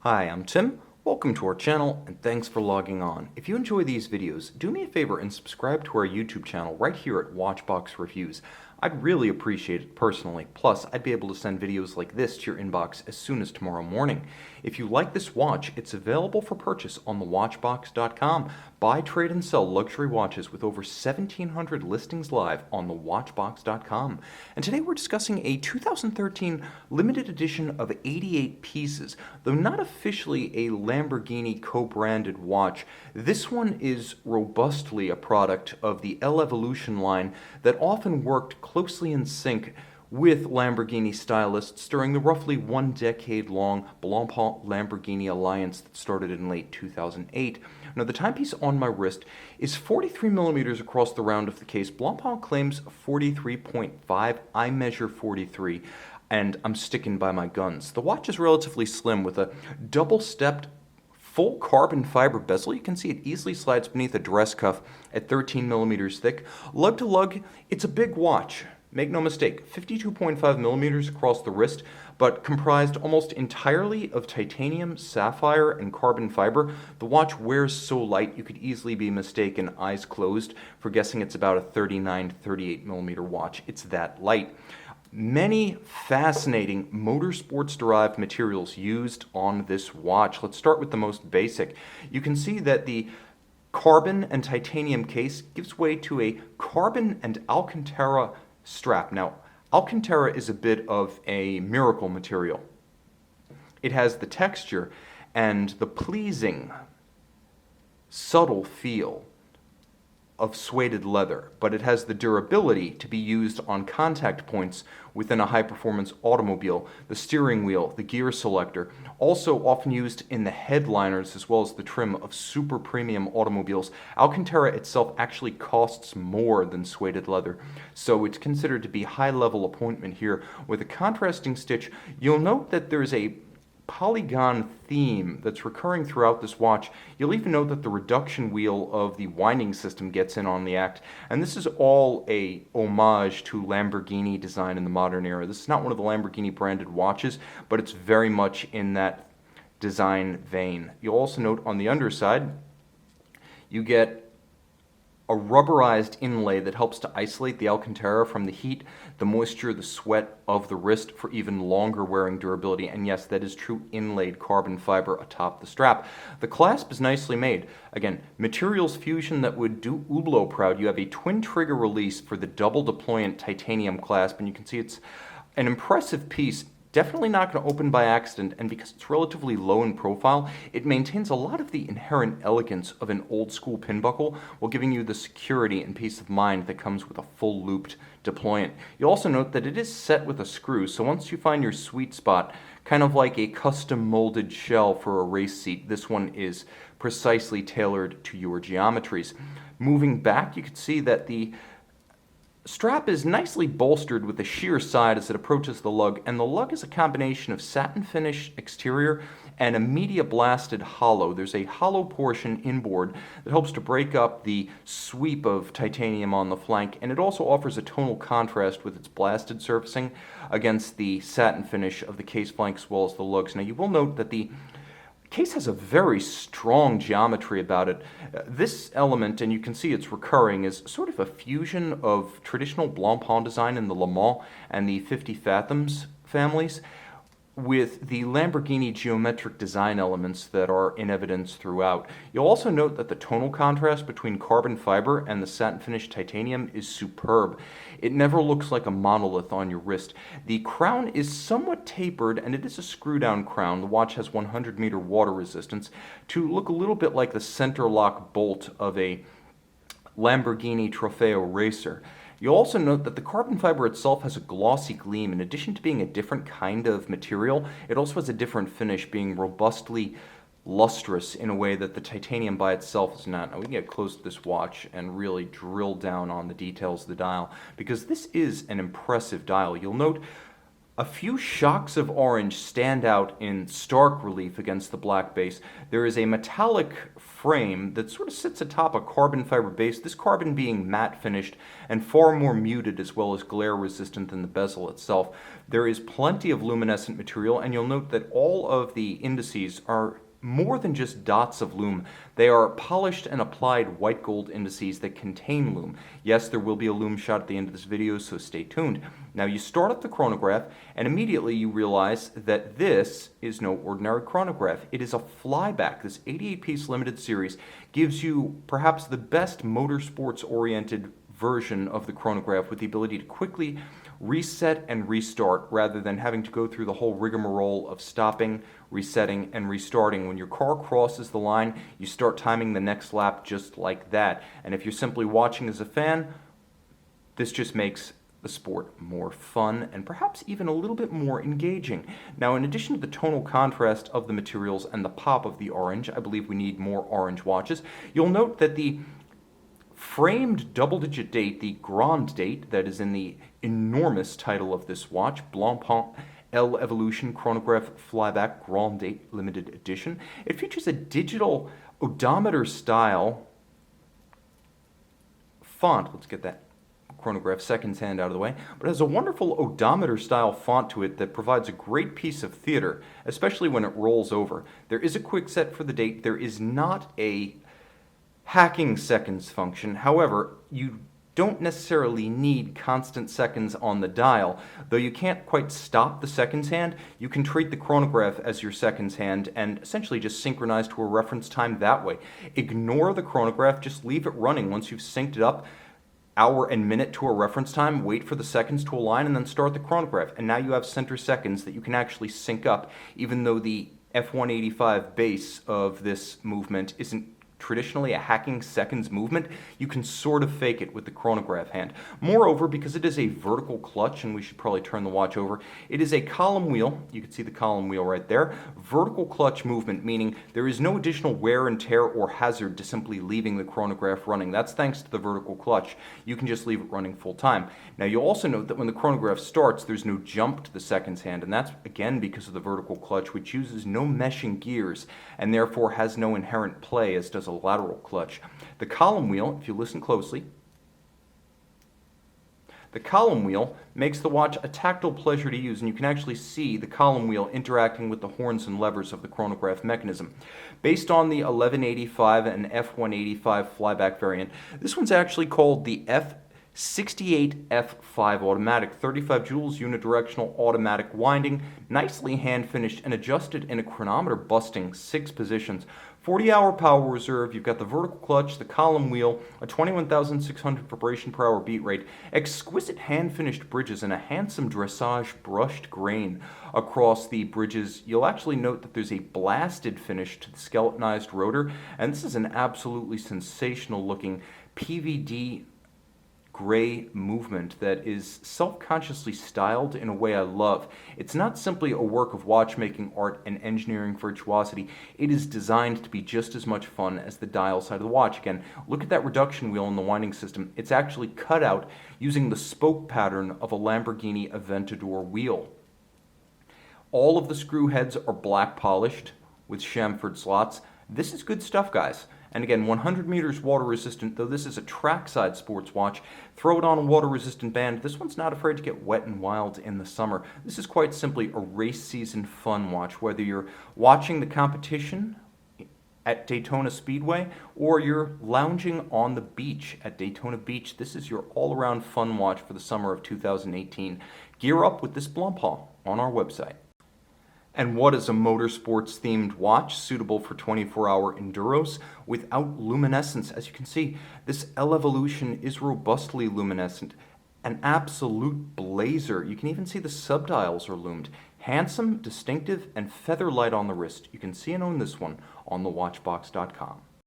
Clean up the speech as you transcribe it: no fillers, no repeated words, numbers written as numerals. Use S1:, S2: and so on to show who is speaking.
S1: Hi, I'm Tim. Welcome to our channel and thanks for logging on. If you enjoy these videos, do me a favor and subscribe to our YouTube channel right here at Watchbox Reviews. I'd really appreciate it personally. Plus, I'd be able to send videos like this to your inbox as soon as tomorrow morning. If you like this watch, it's available for purchase on thewatchbox.com. Buy, trade, and sell luxury watches with over 1,700 listings live on thewatchbox.com. And today we're discussing a 2013 limited edition of 88 pieces. Though not officially a Lamborghini co-branded watch, this one is robustly a product of the L Evolution line that often worked closely in sync with Lamborghini stylists during the roughly one-decade-long Blancpain Lamborghini alliance that started in late 2008. Now, the timepiece on my wrist is 43 millimeters across the round of the case. Blancpain claims 43.5. I measure 43, and I'm sticking by my guns. The watch is relatively slim with a double-stepped full carbon fiber bezel. You can see it easily slides beneath a dress cuff at 13 millimeters thick. Lug to lug, it's a big watch. Make no mistake, 52.5 millimeters across the wrist, but comprised almost entirely of titanium, sapphire, and carbon fiber. The watch wears so light you could easily be mistaken, eyes closed, for guessing it's about a 39-38 millimeter watch. It's that light. Many fascinating motorsports-derived materials used on this watch. Let's start with the most basic. You can see that the carbon and titanium case gives way to a carbon and Alcantara strap. Now, Alcantara is a bit of a miracle material. It has the texture and the pleasing, subtle feel of suede leather, but it has the durability to be used on contact points within a high-performance automobile, the steering wheel, the gear selector, also often used in the headliners as well as the trim of super premium automobiles. Alcantara itself actually costs more than suede leather, so it's considered to be high-level appointment here. With a contrasting stitch, you'll note that there's a polygon theme that's recurring throughout this watch. You'll even note that the reduction wheel of the winding system gets in on the act, and this is all a homage to Lamborghini design in the modern era. This is not one of the Lamborghini branded watches, but it's very much in that design vein. You'll also note on the underside you get a rubberized inlay that helps to isolate the Alcantara from the heat, the moisture, the sweat of the wrist for even longer wearing durability. And yes, that is true inlaid carbon fiber atop the strap. The clasp is nicely made. Again, materials fusion that would do Hublot proud. You have a twin trigger release for the double deployant titanium clasp, and you can see it's an impressive piece. Definitely not going to open by accident, and because it's relatively low in profile, it maintains a lot of the inherent elegance of an old-school pin buckle while giving you the security and peace of mind that comes with a full looped deployant. You'll also note that it is set with a screw, so once you find your sweet spot, kind of like a custom molded shell for a race seat, this one is precisely tailored to your geometries. Moving back, you can see that the strap is nicely bolstered with a sheer side as it approaches the lug, and the lug is a combination of satin finish exterior and a media blasted hollow. There's a hollow portion inboard that helps to break up the sweep of titanium on the flank, and it also offers a tonal contrast with its blasted surfacing against the satin finish of the case flank as well as the lugs. Now, you will note that the case has a very strong geometry about it. This element, and you can see it's recurring, is sort of a fusion of traditional Blancpain design in the Le Mans and the 50 Fathoms families with the Lamborghini geometric design elements that are in evidence throughout. You'll also note that the tonal contrast between carbon fiber and the satin finished titanium is superb. It never looks like a monolith on your wrist. The crown is somewhat tapered, and it is a screw-down crown. The watch has 100-meter water resistance to look a little bit like the center lock bolt of a Lamborghini Trofeo racer. You'll also note that the carbon fiber itself has a glossy gleam. In addition to being a different kind of material, it also has a different finish, being robustly lustrous in a way that the titanium by itself is not. Now, we can get close to this watch and really drill down on the details of the dial, because this is an impressive dial. You'll note A few shocks of orange stand out in stark relief against the black base. There is a metallic frame that sort of sits atop a carbon fiber base, this carbon being matte finished and far more muted as well as glare resistant than the bezel itself. There is plenty of luminescent material, and you'll note that all of the indices are more than just dots of lume. They are polished and applied white gold indices that contain lume. Yes, there will be a lume shot at the end of this video, so stay tuned. Now you start up the chronograph and immediately you realize that this is no ordinary chronograph. It is a flyback. This 88-piece limited series gives you perhaps the best motorsports-oriented version of the chronograph with the ability to quickly reset and restart rather than having to go through the whole rigmarole of stopping, resetting, and restarting. When your car crosses the line, you start timing the next lap just like that. And if you're simply watching as a fan, this just makes the sport more fun and perhaps even a little bit more engaging. Now, in addition to the tonal contrast of the materials and the pop of the orange, I believe we need more orange watches. You'll note that the framed double-digit date, the grand date that is in the enormous title of this watch, Blancpain L Evolution Chronographe Flyback Grand Date Limited Edition. It features a digital odometer style font. Let's get that chronograph seconds hand out of the way, but it has a wonderful odometer style font to it that provides a great piece of theater, especially when it rolls over. There is a quick set for the date. There is not a hacking seconds function. However, you don't necessarily need constant seconds on the dial. Though you can't quite stop the seconds hand, you can treat the chronograph as your seconds hand and essentially just synchronize to a reference time that way. Ignore the chronograph, just leave it running. Once you've synced it up, hour and minute to a reference time, wait for the seconds to align, and then start the chronograph. And now you have center seconds that you can actually sync up, even though the F185 base of this movement isn't traditionally a hacking seconds movement, you can sort of fake it with the chronograph hand. Moreover, because it is a vertical clutch, and we should probably turn the watch over, it is a column wheel. You can see the column wheel right there. Vertical clutch movement, meaning there is no additional wear and tear or hazard to simply leaving the chronograph running. That's thanks to the vertical clutch. You can just leave it running full time. Now you'll also note that when the chronograph starts, there's no jump to the seconds hand, and that's again because of the vertical clutch, which uses no meshing gears and therefore has no inherent play as does a lateral clutch. The column wheel, if you listen closely, the column wheel makes the watch a tactile pleasure to use, and you can actually see the column wheel interacting with the horns and levers of the chronograph mechanism. Based on the 1185 and F185 flyback variant, this one's actually called the F68F5 automatic, 35 joules unidirectional automatic winding, nicely hand finished and adjusted in a chronometer busting 6 positions. 40-hour power reserve, you've got the vertical clutch, the column wheel, a 21,600 vibration per hour beat rate, exquisite hand-finished bridges, and a handsome dressage brushed grain across the bridges. You'll actually note that there's a blasted finish to the skeletonized rotor, and this is an absolutely sensational looking PVD gray movement that is self-consciously styled in a way I love. It's not simply a work of watchmaking art and engineering virtuosity. It is designed to be just as much fun as the dial side of the watch. Again, look at that reduction wheel in the winding system. It's actually cut out using the spoke pattern of a Lamborghini Aventador wheel. All of the screw heads are black polished with chamfered slots. This is good stuff, guys. And again, 100 meters water resistant, though this is a trackside sports watch. Throw it on a water resistant band. This one's not afraid to get wet and wild in the summer. This is quite simply a race season fun watch, whether you're watching the competition at Daytona Speedway or you're lounging on the beach at Daytona Beach. This is your all-around fun watch for the summer of 2018. Gear up with this Blancpain on our website. And what is a motorsports-themed watch suitable for 24-hour enduros without luminescence? As you can see, this L Evolution is robustly luminescent, an absolute blazer. You can even see the subdials are lumed. Handsome, distinctive, and feather light on the wrist. You can see and own this one on thewatchbox.com.